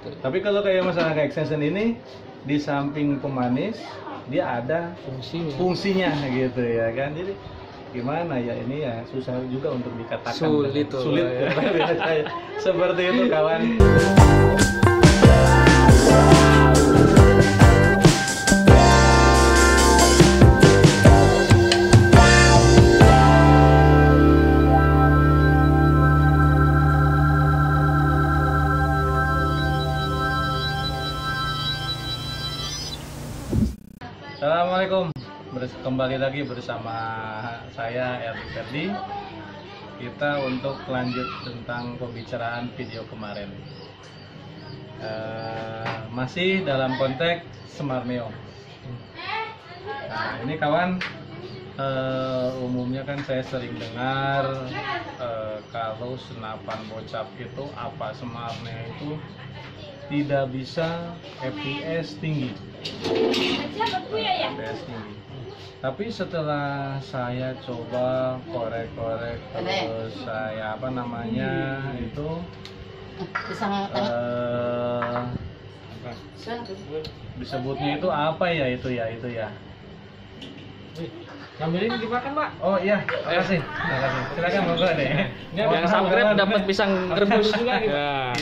gitu. Tapi kalau kayak masalah kayak extension ini, di samping pemanis dia ada fungsinya gitu ya kan. Jadi gimana ya, ini ya susah juga untuk dikatakan. Sulit ya. Seperti itu kawan. Assalamualaikum, kembali lagi bersama saya Erdi Ferdi. Kita untuk lanjut tentang pembicaraan video kemarin, masih dalam konteks Smart Neo. Nah ini kawan, umumnya kan saya sering dengar kalau senapan bocap itu apa Smart Neo itu tidak bisa FPS tinggi. FPS tinggi. Tapi setelah saya coba korek-korek, terus saya itu disebutnya itu apa ya, itu ya. Ngambilin dimakan, Pak. Oh iya, makasih. Silakan monggo nih. Yang subscribe dapat pisang rebus juga nih.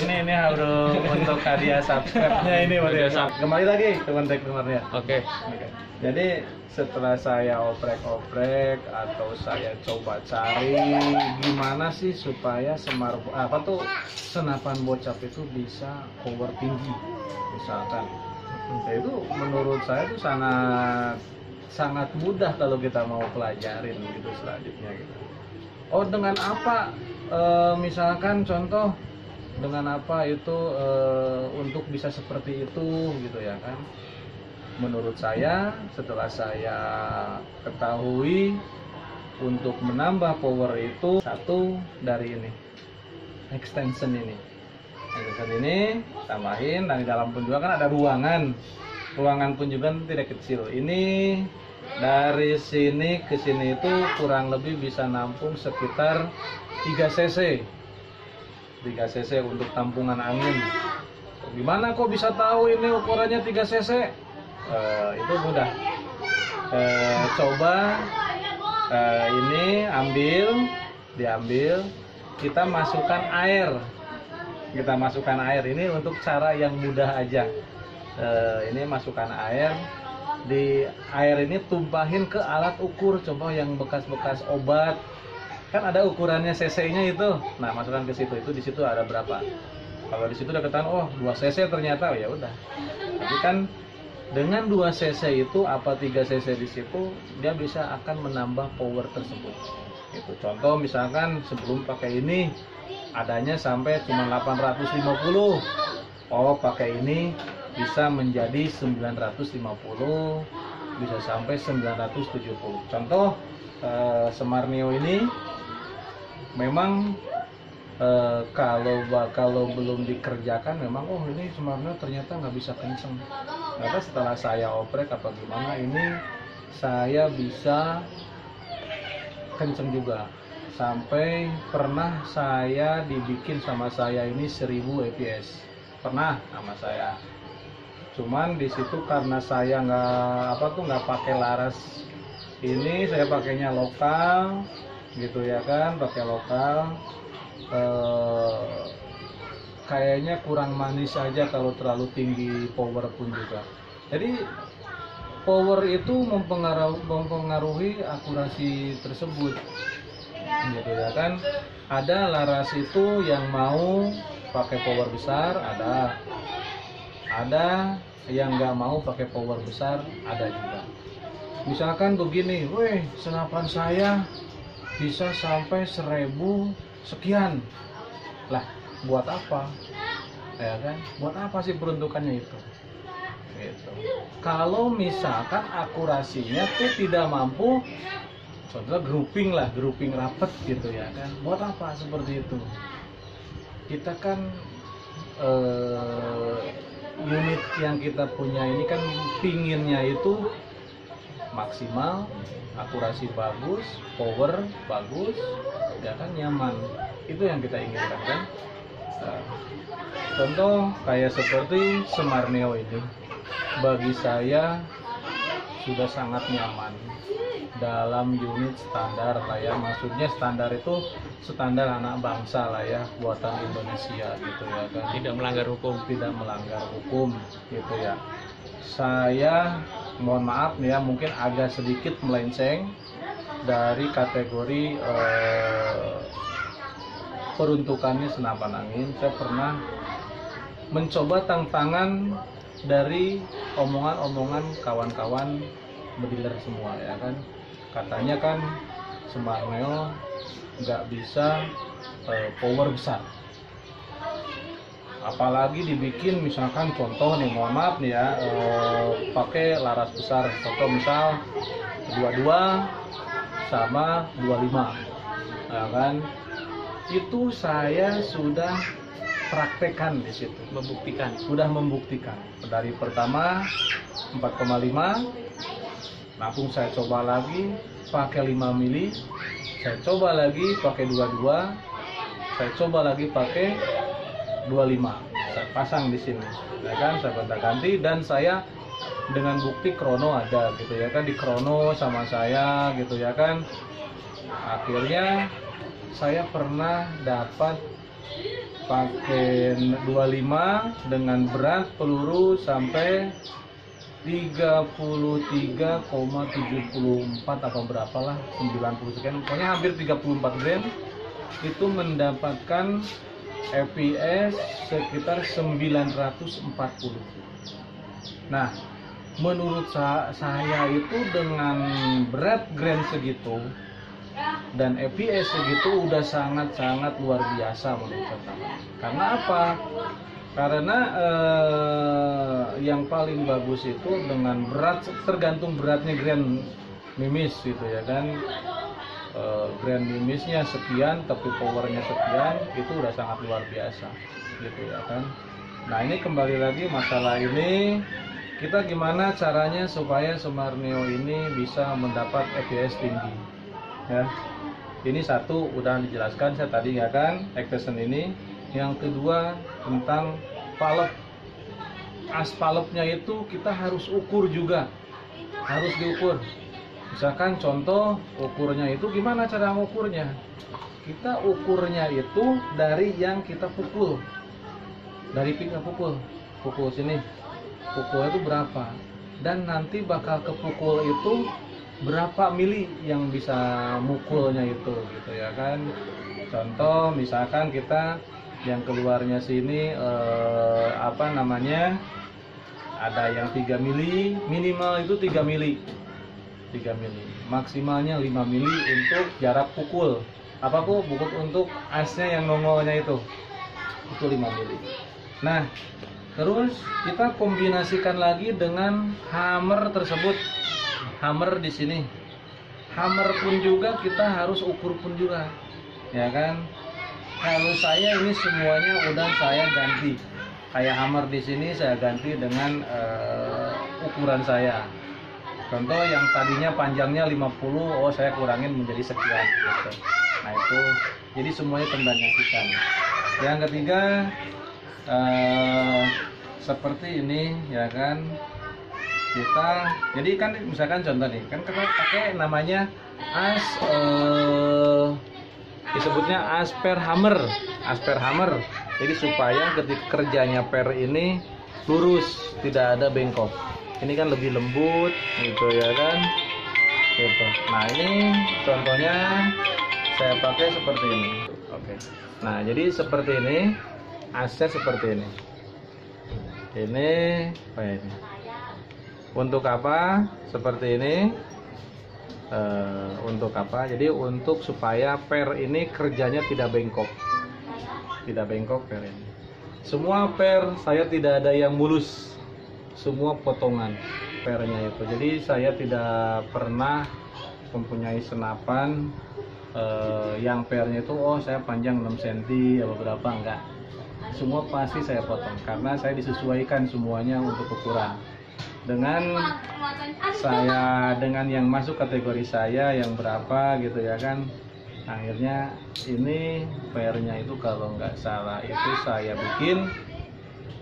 Ini harus untuk hadiah subscribe-nya ini Kembali lagi ke konteks kemarin ya. Oke. Jadi setelah saya oprek-oprek atau saya coba cari gimana sih supaya senapan bocap itu bisa power tinggi misalkan. Itu menurut saya itu sangat mudah kalau kita mau pelajarin gitu selanjutnya gitu. Oh dengan apa misalkan contoh dengan apa itu untuk bisa seperti itu gitu ya kan. Menurut saya setelah saya ketahui untuk menambah power itu satu dari ini extension ini tambahin, dan di dalam pun juga kan ada ruangan pun juga tidak kecil. Ini dari sini ke sini itu kurang lebih bisa nampung sekitar 3 cc untuk tampungan angin. Gimana kok bisa tahu ini ukurannya 3 cc? Itu mudah. Coba ini diambil, kita masukkan air. Ini untuk cara yang mudah aja. Ini masukkan air, di air ini tumpahin ke alat ukur, coba yang bekas-bekas obat kan ada ukurannya cc-nya itu. Nah masukkan ke situ, itu di situ ada berapa. Kalau di situ udah ketahuan, 2 cc ternyata, ya udah. Tapi kan dengan 2 cc itu apa 3 cc di situ dia bisa akan menambah power tersebut. Itu contoh misalkan sebelum pakai ini adanya sampai cuma 850. Oh pakai ini bisa menjadi 950, bisa sampai 970. Contoh Smart Neo ini memang kalau belum dikerjakan memang ini Smart Neo ternyata nggak bisa kenceng. Karena setelah saya oprek apa gimana ini saya bisa kenceng juga. Sampai pernah saya dibikin sama saya ini 1000 fps. Pernah sama saya. Cuman di situ karena saya nggak pakai laras ini, saya pakainya lokal gitu ya kan, pakai lokal. Kayaknya kurang manis aja kalau terlalu tinggi power pun juga. Jadi power itu mempengaruhi akurasi tersebut gitu ya kan. Ada laras itu yang mau pakai power besar, ada yang nggak mau pakai power besar, ada juga. Misalkan begini, senapan saya bisa sampai 1000 sekian lah, buat apa ya kan, buat apa sih peruntukannya itu gitu. Kalau misalkan akurasinya tuh tidak mampu, contoh grouping rapet gitu ya kan, buat apa seperti itu. Kita kan unit yang kita punya ini kan pinginnya itu maksimal, akurasi bagus, power bagus, ya kan, nyaman. Itu yang kita inginkan kan. Nah, contoh kayak seperti Semar Neo ini, bagi saya sudah sangat nyaman dalam unit standar lah ya. Maksudnya standar itu standar anak bangsa lah ya, buatan Indonesia gitu ya kan. Tidak melanggar hukum. Tidak melanggar hukum gitu ya. Saya mohon maaf nih ya, mungkin agak sedikit melenceng dari kategori peruntukannya senapan angin. Saya pernah mencoba tantangan dari omongan-omongan kawan-kawan bediler semua ya kan. Katanya kan Semar Neo nggak bisa power besar, apalagi dibikin misalkan contoh nih, mohon maaf nih ya, pakai laras besar, contoh misal 22 sama 25 ya kan. Itu saya sudah praktekkan di situ, sudah membuktikan dari pertama 4,5, langsung saya coba lagi pakai 5 mili, saya coba lagi pakai 22, saya coba lagi pakai 25, saya pasang di sini ya kan, saya gonta-ganti, dan saya dengan bukti krono ada gitu ya kan, di krono sama saya gitu ya kan. Akhirnya saya pernah dapat pakai 25 dengan berat peluru sampai 33,74 apa berapa lah, 90 sekian, pokoknya hampir 34 gram, itu mendapatkan FPS sekitar 940. Nah, menurut saya itu dengan berat gram segitu dan FPS segitu udah sangat-sangat luar biasa menurut saya. Karena apa? Karena yang paling bagus itu dengan berat, tergantung beratnya grand mimis gitu ya kan. Grand mimisnya sekian tapi powernya sekian, itu udah sangat luar biasa gitu ya kan. Nah, ini kembali lagi masalah ini, kita gimana caranya supaya Semar Neo ini bisa mendapat FPS tinggi ya. Ini satu udah dijelaskan saya tadi ya kan, extension ini. Yang kedua tentang palep, aspalepnya itu kita harus ukur juga, harus diukur. Misalkan contoh ukurnya itu gimana cara mengukurnya? Kita ukurnya itu dari yang kita pukul, dari pika pukul sini, pukulnya itu berapa, dan nanti bakal kepukul itu berapa mili yang bisa mukulnya itu gitu ya kan. Contoh misalkan kita yang keluarnya sini apa namanya, ada yang 3 mili, minimal itu 3 mili, maksimalnya 5 mili untuk jarak pukul. Apa kok pukul untuk asnya yang nongolnya itu 5 mili. Nah, terus kita kombinasikan lagi dengan hammer tersebut. Hammer di sini, hammer pun juga kita harus ukur pun juga ya kan. Kalau saya ini semuanya udah saya ganti, kayak hammer di sini saya ganti dengan ukuran saya. Contoh yang tadinya panjangnya 50, oh saya kurangin menjadi sekian gitu. Nah itu, jadi semuanya kombinasikan. Yang ketiga seperti ini ya kan, kita jadi kan misalkan contoh nih kan, kita pakai namanya as disebutnya asper hammer. Jadi supaya ketika kerjanya per ini lurus, tidak ada bengkok. Ini kan lebih lembut gitu ya kan gitu. Nah ini contohnya saya pakai seperti ini. Oke. Nah jadi seperti ini, asnya seperti ini. Ini apa ini? Untuk apa? Seperti ini. Untuk apa? Jadi untuk supaya per ini kerjanya tidak bengkok per ini. Semua per saya tidak ada yang mulus, semua potongan pernya itu. Jadi saya tidak pernah mempunyai senapan yang pernya itu oh saya panjang 6 cm atau berapa, enggak. Semua pasti saya potong karena saya disesuaikan semuanya untuk ukuran. Dengan yang masuk kategori saya yang berapa gitu ya kan, Akhirnya ini PR-nya itu kalau nggak salah itu saya bikin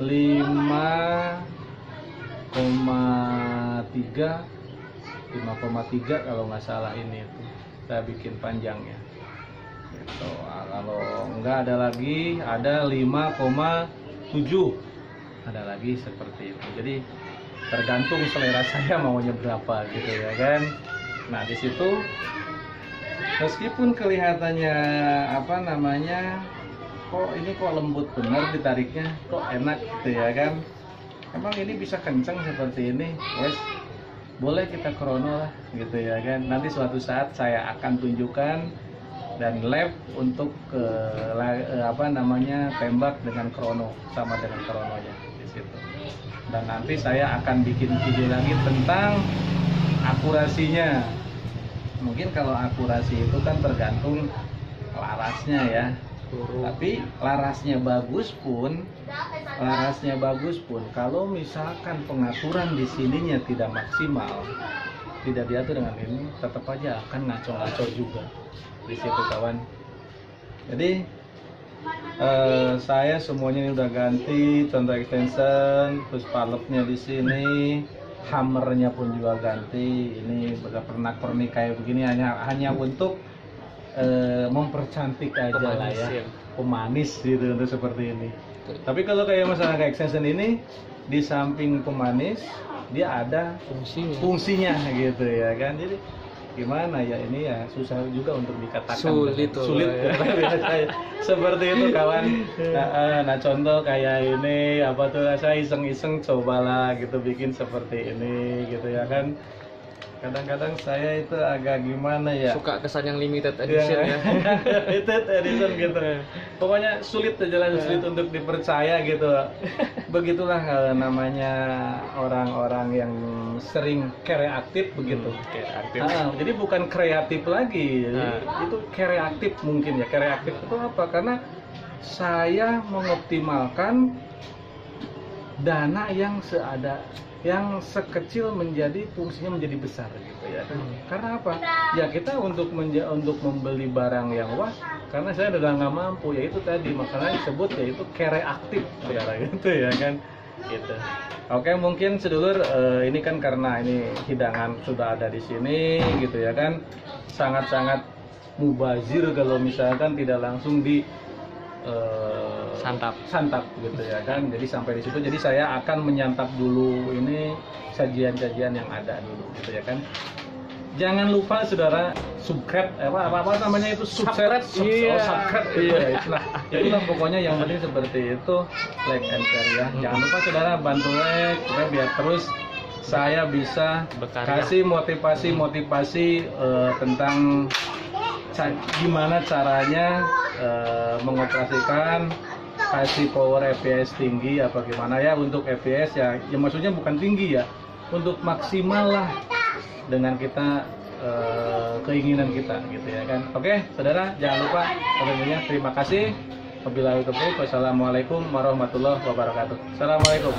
5,3 kalau nggak salah ini itu saya bikin panjangnya gitu. Nah, kalau nggak ada lagi ada 5,7 ada lagi seperti itu. Jadi tergantung selera saya maunya berapa gitu ya kan. Nah di situ meskipun kelihatannya apa namanya kok ini kok lembut benar ditariknya, kok enak gitu ya kan. Emang ini bisa kencang seperti ini, wes boleh kita krono lah gitu ya kan. Nanti suatu saat saya akan tunjukkan dan lab untuk apa namanya tembak dengan krono sama dengan krononya di situ. Dan nanti saya akan bikin video lagi tentang akurasinya. Mungkin kalau akurasi itu kan tergantung larasnya ya. Tapi larasnya bagus pun kalau misalkan pengaturan di sininya tidak maksimal, tidak diatur dengan ini, tetap aja akan ngaco-ngaco juga di situ kawan. Jadi saya semuanya ini udah ganti, contoh extension, terus palletnya di sini, hammernya pun juga ganti. Ini udah pernak-pernik kayak begini hanya untuk mempercantik aja lah ya, pemanis gitu untuk seperti ini. Tapi kalau kayak masalah kayak extension ini, di samping pemanis dia ada fungsinya gitu ya kan. Jadi gimana ya, ini ya susah juga untuk dikatakan sulit ya. Seperti itu kawan. Nah contoh kayak ini apa tuh, saya iseng-iseng cobalah gitu bikin seperti ini gitu ya kan. Kadang-kadang saya itu agak gimana ya, suka kesan yang limited edition ya. Limited edition gitu. Pokoknya sulit aja lah, sulit untuk dipercaya gitu. Begitulah namanya orang-orang yang sering kreatif begitu. Kreatif. Jadi bukan kreatif lagi, itu kreatif mungkin ya. Kreatif itu apa? Karena saya mengoptimalkan dana yang yang sekecil menjadi fungsinya menjadi besar gitu ya. Karena apa? Ya kita untuk membeli barang yang wah, karena saya udah nggak mampu, yaitu tadi makanya disebut yaitu kreatif saudara gitu ya kan. Gitu. Oke, mungkin sedulur ini kan karena ini hidangan sudah ada di sini gitu ya kan, sangat-sangat mubazir kalau misalkan tidak langsung di santap gitu ya kan. Jadi sampai di situ, jadi saya akan menyantap dulu ini sajian-sajian yang ada dulu gitu ya kan. Jangan lupa saudara subscribe apa namanya itu, subscribe itulah pokoknya yang penting seperti itu, like and share ya. Jangan lupa saudara bantu like supaya biar terus saya bisa kasih motivasi tentang gimana caranya mengoperasikan kasih power FPS tinggi apa gimana ya, untuk FPS ya maksudnya bukan tinggi ya, untuk maksimal lah dengan kita keinginan kita gitu ya kan. Oke saudara, jangan lupa tentunya terima kasih. Wabillahi taufiq, wassalamualaikum warahmatullahi wabarakatuh. Assalamualaikum.